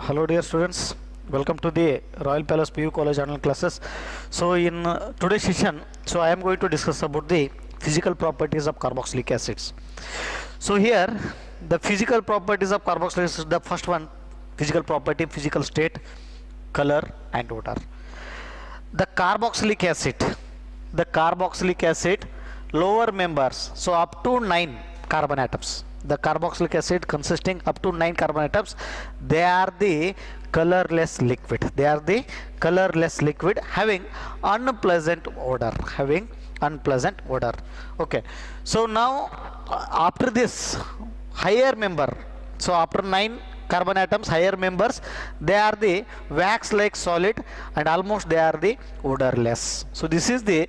Hello dear students, welcome to the Royal Palace PU College online classes. So in today's session, I am going to discuss about the physical properties of carboxylic acids. So here the physical properties of carboxylic acid, the first one, physical property, physical state, color and odor. The carboxylic acid lower members, so up to 9 carbon atoms. The carboxylic acid consisting up to 9 carbon atoms, they are the colorless liquid. They are the colorless liquid having unpleasant odor. Okay. So now after this higher member, so after 9 carbon atoms, higher members, they are the wax like solid and almost they are the odorless. So this is the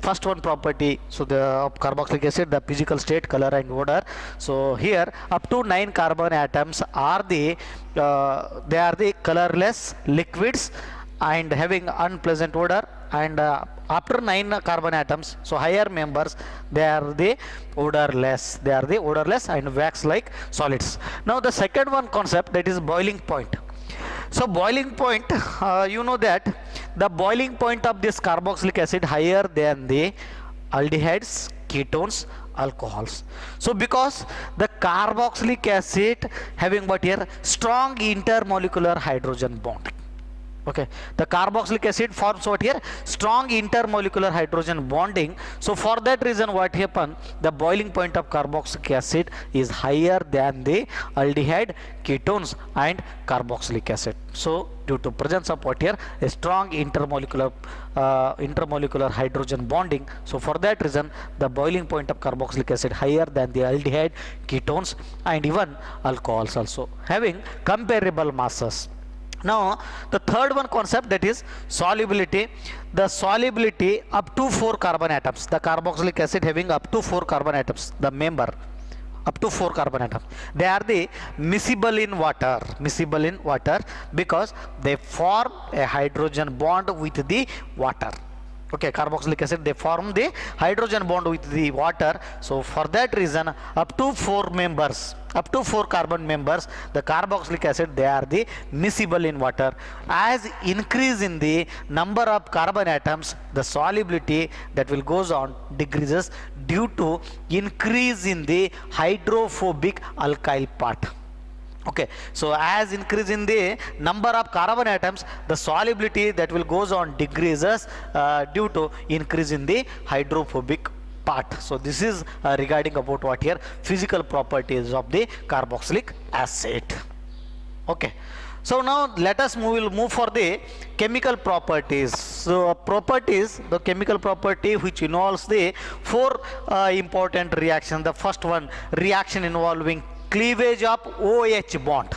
first one property. So the of carboxylic acid, the physical state, color and odor. So here up to 9 carbon atoms are the they are the colorless liquids and having unpleasant odor, and after 9 carbon atoms, so higher members, they are the odorless and wax like solids. Now the second one concept, that is boiling point. So boiling point, you know that the boiling point of this carboxylic acid higher than the aldehydes, ketones, alcohols. So because the carboxylic acid having what here, strong intermolecular hydrogen bond. Okay, the carboxylic acid forms what here, strong intermolecular hydrogen bonding. So for that reason what happen, the boiling point of carboxylic acid is higher than the aldehyde, ketones and carboxylic acid. So due to presence of what here, a strong intermolecular hydrogen bonding, so for that reason the boiling point of carboxylic acid higher than the aldehyde, ketones and even alcohols also having comparable masses. Now the third one concept, that is solubility. The solubility up to 4 carbon atoms, the carboxylic acid having up to 4 carbon atoms, the member up to 4 carbon atoms, they are the miscible in water because they form a hydrogen bond with the water. Okay, carboxylic acid, they form the hydrogen bond with the water. So for that reason up to 4 carbon members, the carboxylic acid, they are the miscible in water. As increase in the number of carbon atoms, the solubility that will goes on decreases due to increase in the hydrophobic alkyl part. Okay, so as increase in the number of carbon atoms, the solubility that will goes on decreases due to increase in the hydrophobic part. So this is regarding about what here, physical properties of the carboxylic acid. Okay, so now let us move for the chemical properties. So the chemical property which involves the 4 important reactions. The first one, reaction involving cleavage of OH bond,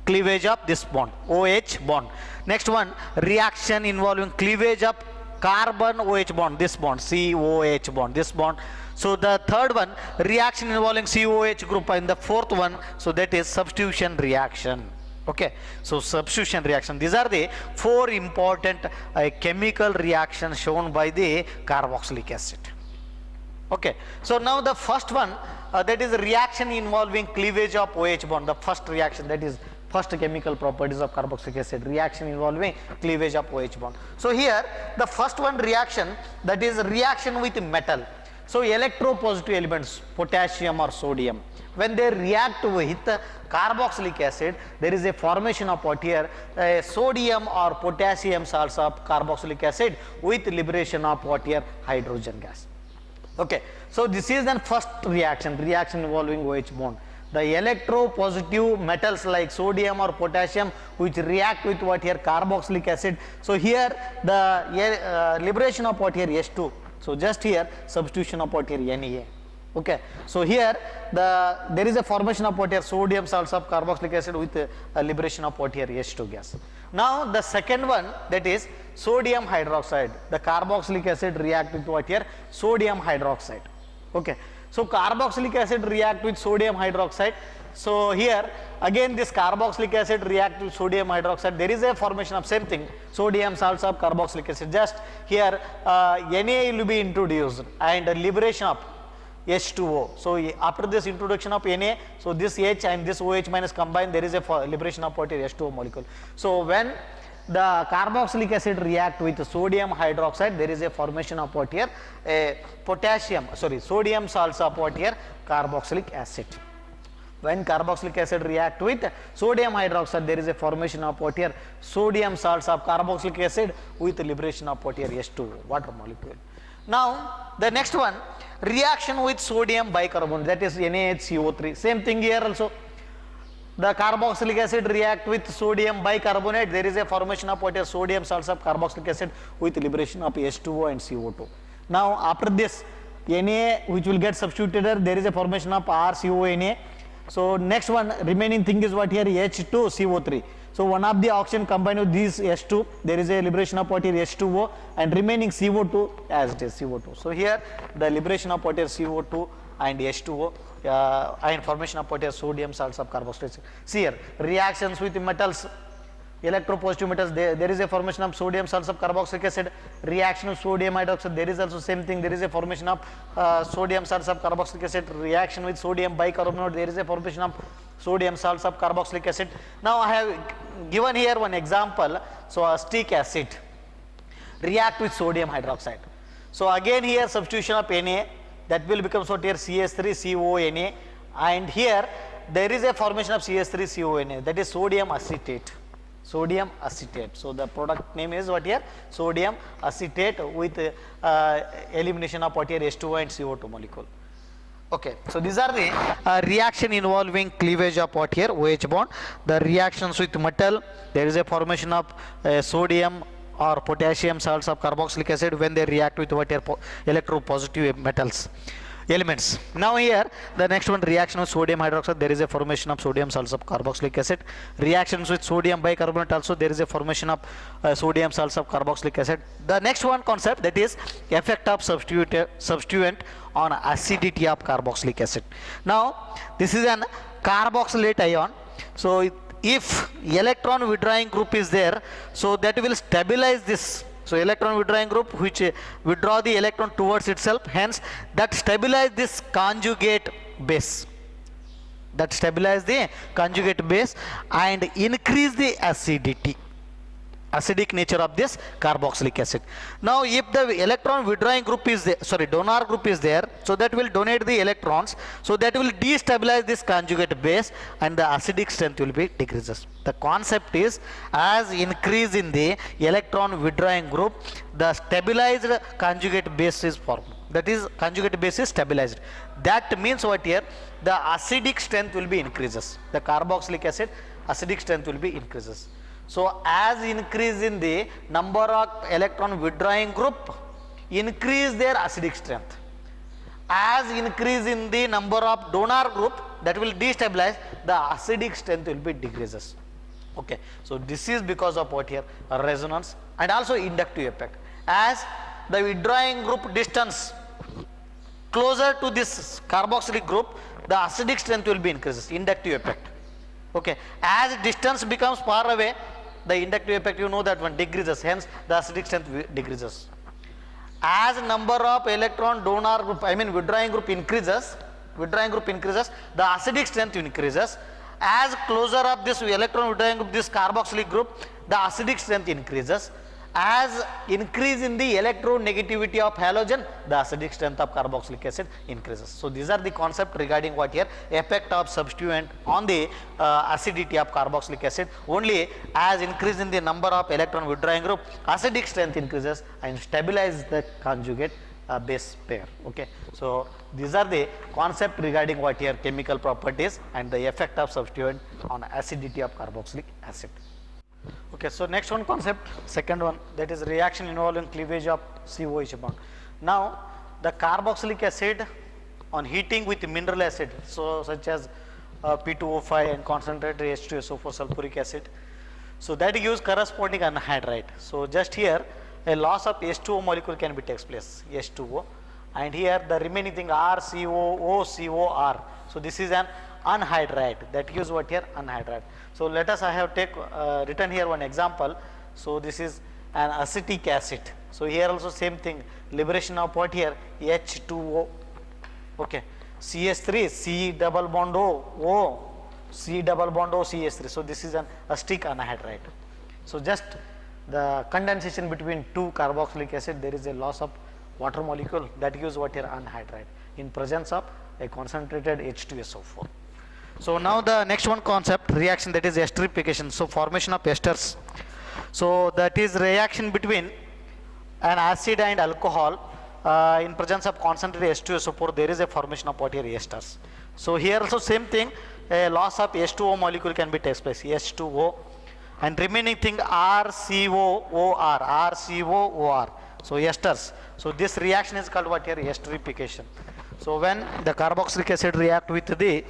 cleavage of this bond, OH bond. Next one, reaction involving cleavage of carbon OH bond, this bond, COH bond, this bond. So the third one, reaction involving COH group, and the fourth one, so that is substitution reaction. Okay, so substitution reaction, these are the 4 important chemical reactions shown by the carboxylic acid. Okay, so now the first one, that is reaction involving cleavage of OH bond, the first reaction, that is first chemical properties of carboxylic acid, reaction involving cleavage of OH bond. So here the first one reaction, that is reaction with metal. So electropositive elements, potassium or sodium, when they react with carboxylic acid, there is a formation of what here, sodium or potassium salts of carboxylic acid with liberation of what here, hydrogen gas. Okay, so this is then first reaction involving OH bond. The electropositive metals like sodium or potassium which react with what here, carboxylic acid. So here the liberation of what here, H2. So just here substitution of what here, Na. Okay, so here there is a formation of what here, sodium salts of carboxylic acid with liberation of what here, H2 gas. Now the second one, that is sodium hydroxide. The carboxylic acid react with what here, sodium hydroxide. Okay, so carboxylic acid react with sodium hydroxide. So here again this carboxylic acid react with sodium hydroxide, there is a formation of same thing, sodium salts of carboxylic acid. Just here Na will be introduced and liberation of H2O. So after this introduction of Na, so this H and this OH minus combine, there is a liberation of what here H2O molecule. So when the carboxylic acid react with sodium hydroxide, there is a formation of what here a sodium salts of what here carboxylic acid. When carboxylic acid react with sodium hydroxide, there is a formation of what here sodium salts of carboxylic acid with liberation of what here H2O, water molecule. Now the next one, reaction with sodium bicarbonate, that is NaHCO3. Same thing here also. The carboxylic acid react with sodium bicarbonate, there is a formation of what is sodium salts of carboxylic acid with liberation of H2O and CO2. Now after this Na which will get substituted, there is a formation of RCONA. So next one remaining thing is what here H2CO3. So one of the oxygen combined with this H2, there is a liberation of what here H2O and remaining CO2 as it is CO2. So here the liberation of what here CO2 and H2O and formation of what here sodium salts of carboxylic acid. See here reactions with metals, electropositive metals, there is a formation of sodium salts of carboxylic acid. Reaction of sodium hydroxide, there is also same thing, there is a formation of sodium salts of carboxylic acid. Reaction with sodium bicarbonate, there is a formation of sodium salts of carboxylic acid. Now I have given here one example. So acetic acid react with sodium hydroxide. So again here substitution of Na, that will become what here CH3CONA, and here there is a formation of CH3CONA, that is sodium acetate. Sodium acetate. So the product name is what here sodium acetate with elimination of what here H2O and CO2 molecule. Okay, so these are the reaction involving cleavage of what here OH bond. The reactions with metal, there is a formation of sodium or potassium salts of carboxylic acid when they react with what here electropositive metals elements. Now here the next one, reaction with sodium hydroxide, there is a formation of sodium salts of carboxylic acid. Reactions with sodium bicarbonate, also there is a formation of sodium salts of carboxylic acid. The next one concept, that is effect of substituent on acidity of carboxylic acid. Now this is an carboxylate ion. So if electron withdrawing group is there, so that will stabilize this. So electron withdrawing group which withdraw the electron towards itself, hence that stabilize this conjugate base. That stabilize the conjugate base and increase the acidity, acidic nature of this carboxylic acid. Now if the electron withdrawing group is there, donor group is there, so that will donate the electrons, so that will destabilize this conjugate base and the acidic strength will be decreases. The concept is, as increase in the electron withdrawing group, the stabilized conjugate base is formed. That is conjugate base is stabilized. That means what here, the acidic strength will be increases. The carboxylic acid acidic strength will be increases. So as increase in the number of electron withdrawing group, increase their acidic strength. As increase in the number of donor group, that will destabilize, the acidic strength will be decreases. Okay, so this is because of what here resonance and also inductive effect. As the withdrawing group distance closer to this carboxylic group, the acidic strength will be increases, inductive effect. Okay, as distance becomes far away, the inductive effect, you know that one decreases, hence the acidic strength decreases. As number of electron donor group, withdrawing group increases, the acidic strength increases. As closer up this electron withdrawing group, this carboxylic group, the acidic strength increases. As increase in the electronegativity of halogen, the acidic strength of carboxylic acid increases. So these are the concept regarding what here effect of substituent on the acidity of carboxylic acid. Only as increase in the number of electron withdrawing group, acidic strength increases and stabilize the conjugate base pair. Okay, so these are the concept regarding what here chemical properties and the effect of substituent on acidity of carboxylic acid. Okay, so next one concept, second one, that is reaction involving cleavage of COH bond. Now the carboxylic acid on heating with mineral acid, so such as P2O5 and concentrated H2SO4 sulfuric acid, so that gives corresponding anhydride. So just here a loss of H2O molecule can be takes place, H2O, and here the remaining thing RCOOCOR. So this is an anhydride, that gives what here anhydride. So let us, I have written here one example. So this is an acetic acid. So here also same thing, liberation of what here H2O Okay, CH3, C double bond O, C double bond O, CH3. So this is an acetic anhydride. So just the condensation between two carboxylic acid, there is a loss of water molecule, that gives what here anhydride in presence of a concentrated H2SO4. So now the next one concept reaction, that is esterification. So formation of esters. So that is reaction between an acid and alcohol in presence of concentrated H2SO4, there is a formation of what here esters. So here also same thing, a loss of H2O molecule can be takes place, H2O, and remaining thing RCOOR, RCOOR. So esters. So this reaction is called what here esterification. So when the carboxylic acid react with the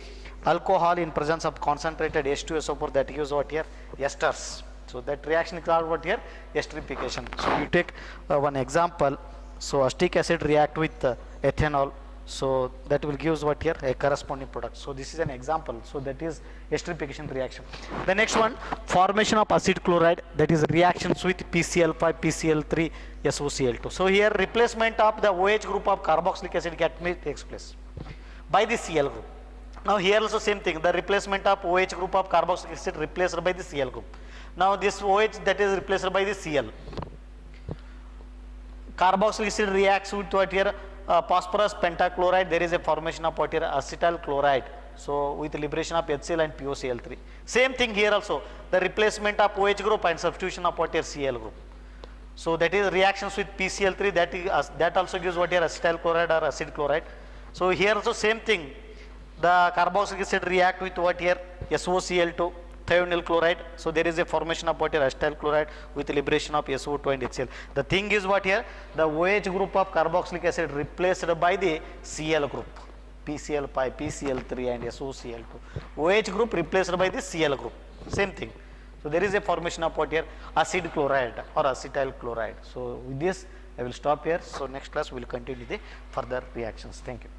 alcohol in presence of concentrated H2SO4, that gives what here esters. So that reaction is called what here esterification. So you take one example. So acetic acid react with ethanol, so that will gives what here a corresponding product. So this is an example. So that is esterification reaction. The next one, formation of acid chloride, that is reactions with PCl5, PCl3, SOCl2. So here replacement of the OH group of carboxylic acid takes place by the Cl group. Now here also same thing, the replacement of OH group of carboxylic acid replaced by the Cl group. Now this OH that is replaced by the Cl. Carboxylic acid reacts with what here phosphorus pentachloride, there is a formation of what here acetyl chloride. So with liberation of HCl and POCl3. Same thing here also, the replacement of OH group and substitution of what here Cl group. So that is reactions with PCl3, that also gives what here acetyl chloride or acid chloride. So here also same thing, the carboxylic acid react with what here SOCl2, thionyl chloride. So there is a formation of what here acetyl chloride with liberation of SO2 and HCl. The thing is what here, the OH group of carboxylic acid replaced by the Cl group, PCl5, PCl3 and SOCl2. OH group replaced by the Cl group, same thing. So there is a formation of what here acid chloride or acetyl chloride. So with this I will stop here. So next class we will continue the further reactions. Thank you.